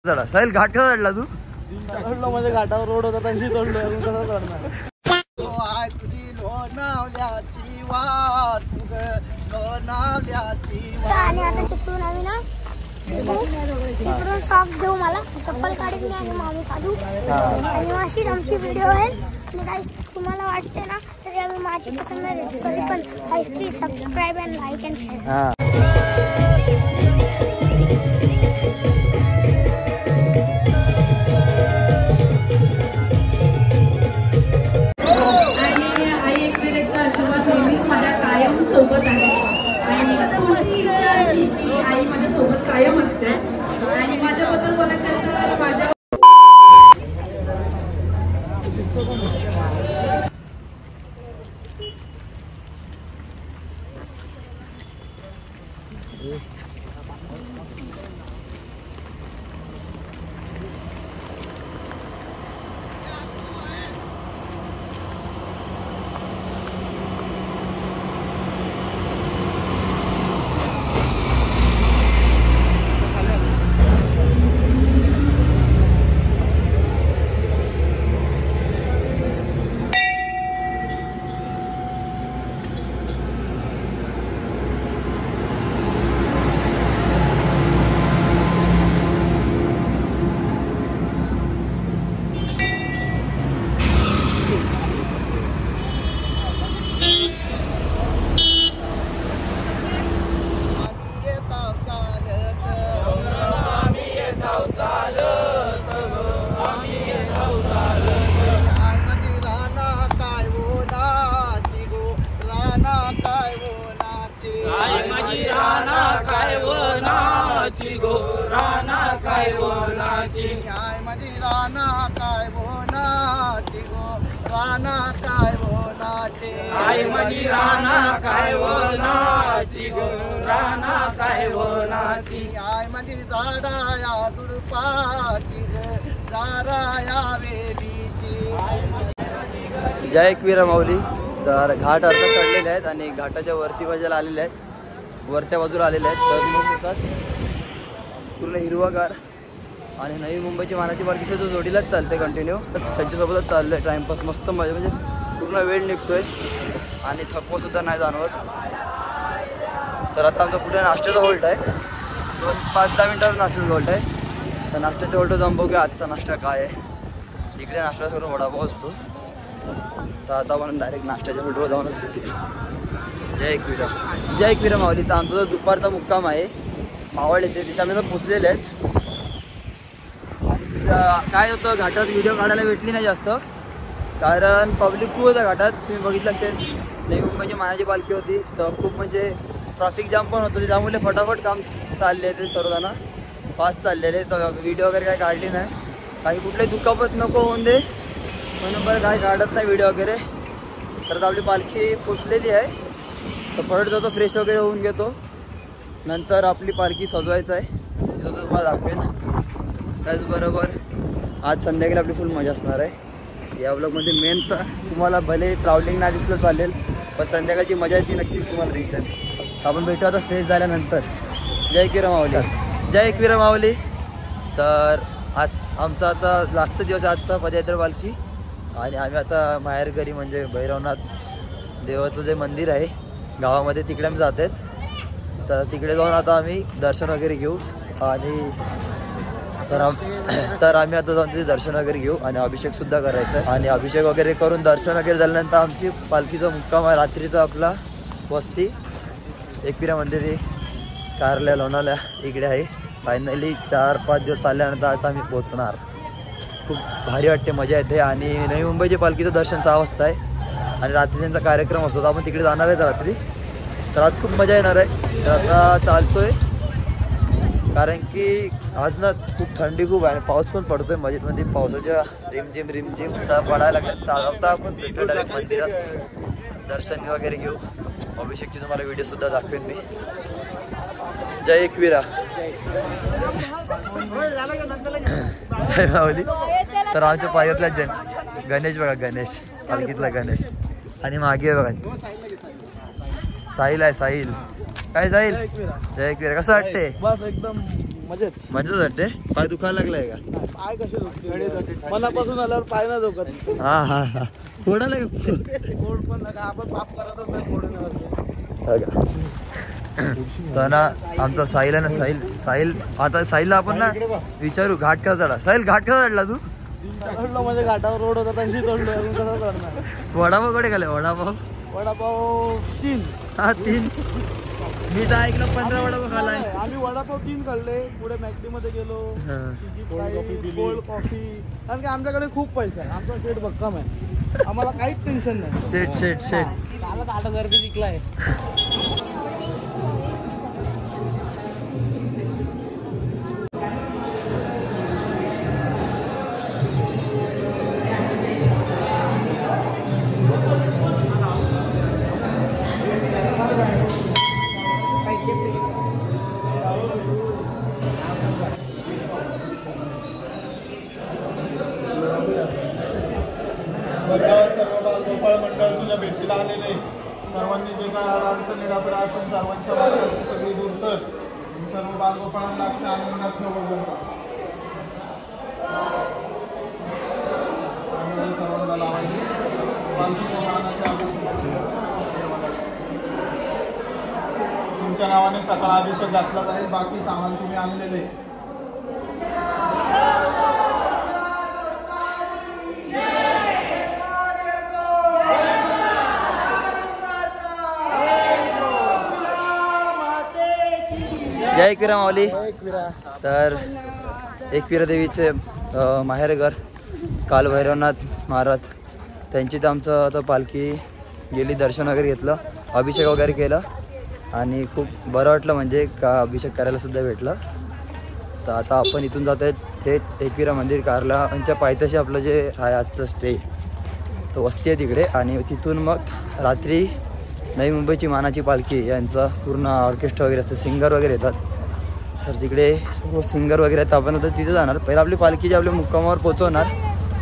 चढा साहिल, घाट कसा चढला तू? चढलो म्हणजे घाटावर रोड होता तशी चढलो, कसा चढणार? तुझी लोणावल्याची वाट, लोणावल्याची वाट. आणि आता तिकडून आम्ही ना तिकडून सॉक्स घेऊ, मला चप्पल काढून मी आणि मामी चालू. आणि अशीच आमची व्हिडिओ आहे. आणि गाईस तुम्हाला वाटते ना तरी आम्ही माझी पसंत नाही देतो, तरी पण guys please subscribe and like and share. सोबत आहे आणि कोणतीच्या आई माझ्या सोबत कायम असते. आणि माझ्याबद्दल बोलायचं तर माझ्या आई माझी राणा काय वनाची गो, राणा काय वनाची. आई माझी झाडाया झुडपाची ग, झाडाया वेलीची. जय एकवीरा माऊली. तर घाट आता चढलेले आहेत आणि घाटाच्या वरती बाजूला आलेले आहेत, वरत्या बाजूला आलेले आहेत. तर मग होतात पूर्ण हिरवागार. आणि नवी मुंबईची मानाची पालखी सुद्धा जोडीलाच चालते कंटिन्यू. तर त्यांच्यासोबतच चाललं आहे, टाईमपास मस्त मजा, म्हणजे पूर्ण वेळ निघतोय आणि थकवासुद्धा नाही जाणवत. तर आता आमचा पुढे नाश्त्याचा होल्ट आहे, 5-10 मिनटावर नाश्त्याचा होल्ट आहे. तर नाश्त्याच्या होल्ट जाऊन बघूया आजचा नाश्ता काय आहे. इकडे नाश्ता करून वडापाव असतो. तर आता आपण डायरेक्ट नाश्त्याच्या होल्टवर जाऊनच भेटूया. जय एकवीरा. जय एकवीरा माऊली. तर आमचा जो दुपारचा मुक्काम आहे मावळ येते, तिथे आम्ही आता पोचलेले आहेत. काय होतं, घाटात व्हिडिओ काढायला भेटली नाही जास्त, कारण पब्लिक खूप होतं घाटात. तुम्ही बघितलं असेल, नवी मुंबईची मानाची पालखी होती तर खूप म्हणजे ट्रॅफिक जाम पण होतं. त्यामुळे फटाफट काम चालले ते सर्वजण फास्ट चाललेले. तर व्हिडिओ वगैरे काय काढली नाही, काही कुठले दुखापत नको होऊन दे म्हणून बरं काय काढत नाही व्हिडिओ वगैरे. तर आपली पालखी पोचलेली आहे. तर परत जातो, फ्रेश वगैरे होऊन घेतो, नंतर आपली पालखी सजवायचं आहे, तिथं तुम्हाला दाखवेन. त्याचबरोबर आज संध्याकाळी आपली फुल मजा असणार आहे या ब्लॉगमध्ये. मेन तर तुम्हाला भले ट्रॅव्हलिंग नाही दिसलं चालेल, पण संध्याकाळची मजा ती नक्कीच तुम्हाला दिसेल. आपण भेटू आता फ्रेश झाल्यानंतर. जय एकवीरा माऊली. जय एकवीरा माऊली. तर आज आमचा आता लास्टचा दिवस आहे आजचा पदयात्रा पालखी. आणि आम्ही आता माहेर घरी म्हणजे भैरवनाथ देवाचं जे मंदिर आहे गावामध्ये तिकडे आम्ही जात आहेत. तर तिकडे जाऊन आता आम्ही दर्शन वगैरे घेऊ. आणि तर आम्ही आता जाऊन तिथे दर्शन वगैरे घेऊ आणि अभिषेकसुद्धा करायचा आहे. आणि अभिषेक वगैरे करून दर्शन वगैरे झाल्यानंतर आमची पालखीचा मुक्काम आहे रात्रीचा आपला वस्ती एकवीरा मंदिर कारल्या लोणावल्या इकडे आहे. फायनली 4-5 दिवस चालल्यानंतर आता आम्ही पोचणार. खूप भारी वाटते, मजा येते. आणि नवी मुंबईच्या पालखीचं दर्शन 6 वाजता आहे आणि रात्री त्यांचा कार्यक्रम असतो. आपण तिकडे जाणार आहे रात्री. तर आज खूप मजा येणार आहे. तर आता चालतोय, कारण की आज ना खूप थंडी खूप आहे आणि पाऊस पण पडतोय मजेमध्ये. पावसाच्या रिमझिम पडायला लागतात. आता आपण भेटू डायरेक्ट मंदिरात, दर्शन वगैरे घेऊ. अभिषेकची तुम्हाला व्हिडिओसुद्धा दाखवेन मी. जय एकवीरा. जय माऊली. तर आमच्या पायऱ्यातला गणेश बघा, गणेश पालखीतला गणेश. आणि मागे बघा साहिल आहे, साहिल. काय साहिल? जय एकवीरा. कसं वाटते? बस एकदम मजेत मजाच वाटते. पाय दुखायला लागलाय का? पाय कसे दुखते मनापासून आल्यावर पाय ना दुखत. हा हा हा फोडायला कोण पण नका आपण पाप करतच नाही फोडण्यावर. तर ना आमचा साहिल आहे ना, साहिल आता साहिलला आपण ना विचारू घाट कसा चढला. साहिल घाट कसा चढला तू? चढलो म्हणजे घाटावर रोड होता तशी चढलो. अजून कसा चढणार? वडापाव कडे गेलाय? वडापाव 3. हा 3. मी तर ऐकलं 15 वडापाव खाल्लाय. आम्ही वडापाव 3 खाल्ले. पुढे मॅकडी मध्ये गेलो, कोल्ड कॉफी. कारण की आमच्याकडे खूप पैसा आहे. आमचा शेट भक्कम आहे, आम्हाला काहीच टेन्शन नाही. शेट चालत 8,000 रुपये जिंकलाय. सर्व बालगोपाळ मंडळ तुझ्या भेटीला आलेले. सर्वांनी जे काय अडचणी आपल्या असेल सर्वांच्या मार्गाची सगळी दूर कर. सर्व बालगोपाळांना अक्षय आनंदात ठेवू. सर्वांना लावायचे बालकीच्या मानाच्या अभिषेकाची तुमच्या नावाने सकाळ अभिषेक घातला जाईल. बाकी सामान तुम्ही आणलेले. जय एकविरा माऊली. तर एकविरा देवीचे माहेरघर काल भैरवनाथ महाराज त्यांची तर आमचं आता पालखी गेली. दर्शन वगैरे घेतलं, अभिषेक वगैरे केलं आणि खूप बरं वाटलं. म्हणजे का अभिषेक करायला सुद्धा भेटलं. तर आता आपण इथून जात आहे थेट एकविरा मंदिर कारला यांच्या पायथ्याशी आपलं जे आहे आजचं स्टे तो वस्ती आहे तिकडे. आणि तिथून मग रात्री नवी मुंबईची मानाची पालखी यांचा पूर्ण ऑर्केस्ट्रा वगैरे असतं, सिंगर वगैरे येतात. तर तिकडे सर्व सिंगर वगैरे आहेत. आपण आता तिथे जाणार. पहिलं आपली पालखी जी आपल्या मुक्कामावर पोचवणार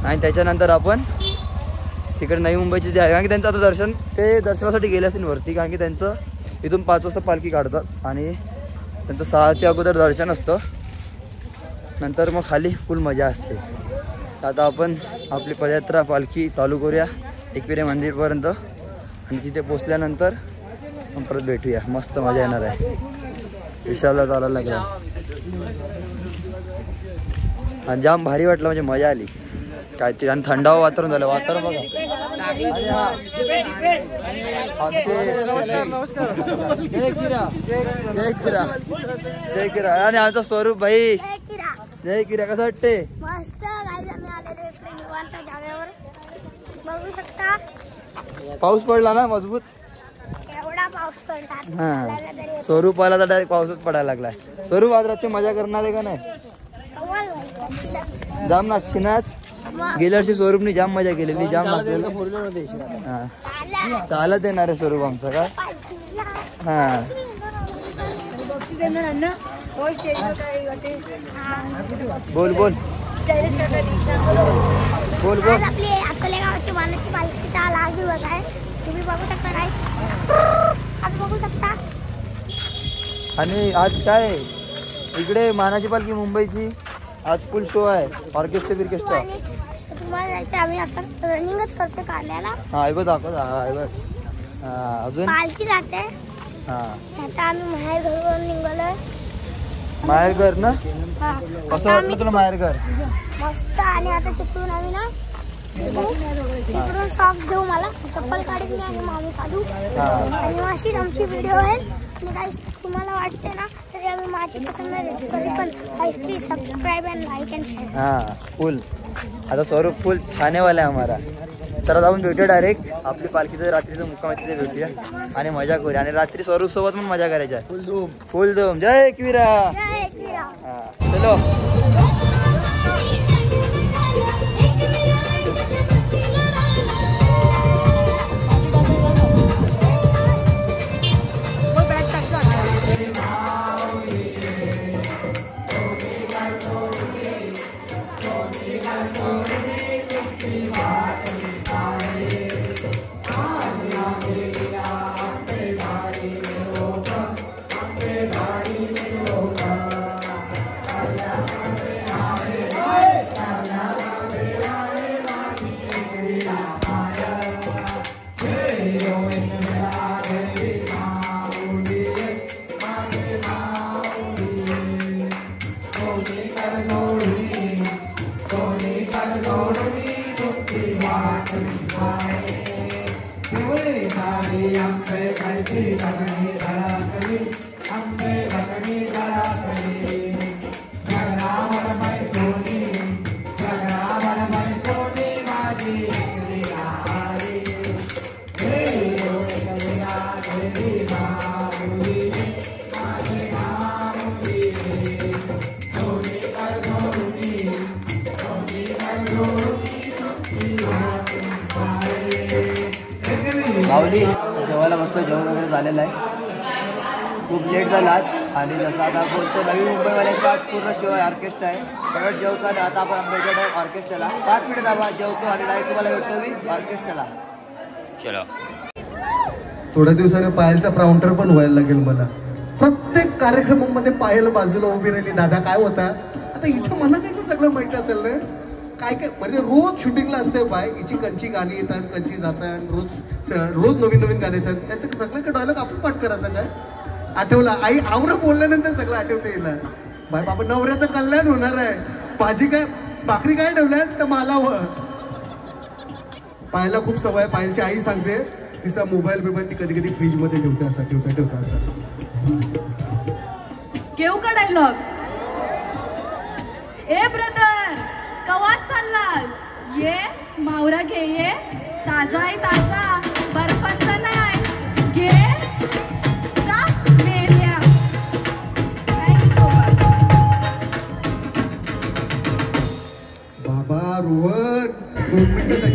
आणि त्याच्यानंतर आपण तिकडे नवी मुंबईची जे आहे, कारण की त्यांचं आता दर्शन ते दर्शनासाठी गेले असतील वरती. कारण की त्यांचं इथून 5 वाजता पालखी काढतात आणि त्यांचं 6च्या अगोदर दर्शन असतं. नंतर मग खाली फुल मजा असते. आता आपण आपली पदयात्रा पालखी चालू करूया एकविरा मंदिरपर्यंत आणि तिथे पोचल्यानंतर आपण परत भेटूया. मस्त मजा येणार आहे. विशालला चालायला लागला आणि जाम भारी वाटलं. म्हणजे मजा आली काहीतरी. आणि थंडावं वातावरण झालं. वातावरण बघा. जय किरा आणि आमचा स्वरूप भाई. जय किरा. कसं वाटते? मस्त. गाईज आम्ही आलेलो इकडे निवांत जागेवर. बघू शकता पाऊस पडला ना मजबूत. एवढा पाऊस पडतात. हा स्वरूप आला तर डायरेक्ट पाऊसच पडायला लागलाय. स्वरूप आज रात्री मजा करणार आहे का नाही? जाम नाचशी नाच. गेल्या वर्षी स्वरूपनी जाम मजा केलेली. जाम नाचलेलं. हा चालत येणार आहे स्वरूप आमचं का. हा बोल बोल बोल बोल. आपली अकोले गावाची मानाची पालखीचा आज दिवस आहे. तुम्ही बघू शकता गाईस. आज बघू शकता. आणि आज काय इकडे मानाची पालखी मुंबईची आज फुल शो आहे. ऑर्केस्ट्रा तुम्हाला जायचं. आम्ही आता रनिंगच करतो कारल्याला. हा बघ दाखव. हा बघ. हा अजून पालखी जाते. हा आता आम्ही माहेर घरून निघालोय. माहेरघर ना. हा कसं वाटलं तुला माहेरघर? मस्त. आणि आता तिकडून आम्ही ना तिकडून सॉक्स घेऊ. मला चप्पल काढून मी आणि मामी चालू. आणि अशीच आमची व्हिडिओ आहे. आणि गाईस तुम्हाला वाटते ना तरी आम्ही माझी पसंत नाही तरी पण please subscribe and like and share. हा फुल. आता स्वरूप फुल छानेवाला आहे हमारा. तर आता आपण भेटूया डायरेक्ट आपली पालखीचं रात्रीचं मुक्काम आहे तिथे भेटूया आणि मजा करूया. आणि रात्री स्वरूप सोबत पण मजा करायची आहे. फुल धूम. जय एकविरा. जय एकविरा. हा चलो. माऊली जेवायला मस्त जेवण वगैरे झालेलं आहे. खूप लेट झाला आणि जसं आता बोलतो नवी मुंबईवाल्यांचा आज पूर्ण शो आहे, ऑर्केस्ट्रा आहे. परत जेवतो आणि आता आपण भेटत आहे ऑर्केस्ट्राला. 5 मिनिट दाबा जेवतो आणि डायरेक्ट तुम्हाला भेटतो मी ऑर्केस्ट्राला. चलो. थोड्या दिवसाने पायलचा प्राउंटर पण व्हायला लागेल मला. प्रत्येक कार्यक्रमामध्ये पायल बाजूला उभी राहिली. दादा काय होता आता हिचं मला कसं सगळं माहित असेल ना. काय काय म्हणजे रोज शूटिंगला असते बाय. हिची कंची गाणी येतात, कंची जातात, रोज नवीन नवीन गाणी येतात. त्याचं सगळं डायलॉग आपण पाठ करायचं काय. आठवला आई आवरं बोलल्यानंतर सगळं आठवतं येईल. बाय बाबा नवऱ्याचं कल्याण होणार आहे. भाजी काय भाकरी काय ठेवल्यात तर मला पायला खूप सवय. पायलची आई सांगते तिचा मोबाईल ती कधी कधी फ्रीज मध्ये ठेवते असा ठेवता घेऊ का डायलॉग. ए ब्रदर कवाच चाललास. ये मावरा घे ये ताजा आहे ताजा बर्फाचा नाही घे जा मेल्या. बाबा रोहन 2 मिनिटं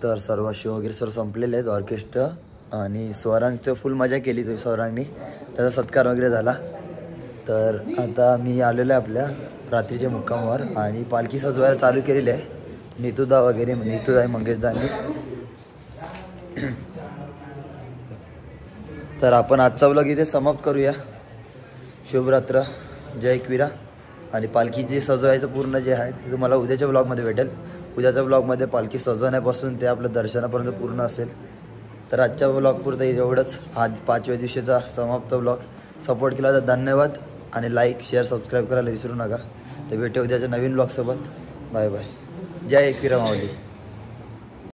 तर सर्व शो वगैरे सर्व संपलेले आहेत. ऑर्केस्ट्रा आणि स्वरांगचं फुल मजा केली स्वरांगनी. त्याचा सत्कार वगैरे झाला. तर आता मी आलेलो आहे आपल्या रात्रीच्या मुक्कामावर आणि पालखी सजवायला चालू केलेली आहे. नीतूदा वगैरे नीतूदा आहे मंगेशदांनी. तर आपण आजचा व्लॉग इथे समाप्त करूया. शुभरात्र, जय एकविरा. आणि पालखीचे सजवायचं पूर्ण जे आहे ते तुम्हाला उद्याच्या व्लॉगमध्ये भेटेल. उद्याच्या ब्लॉगमध्ये पालखी सजवण्यापासून ते आपलं दर्शनापर्यंत पूर्ण असेल. तर आजच्या ब्लॉगपुरतं एवढंच. आज 5व्या दिवशीचा समाप्त ब्लॉग. सपोर्ट केला तर धन्यवाद आणि लाईक शेअर सबस्क्राईब करायला विसरू नका. तर भेटू उद्याच्या नवीन ब्लॉगसोबत. Bye bye. जय एकविरा माऊली.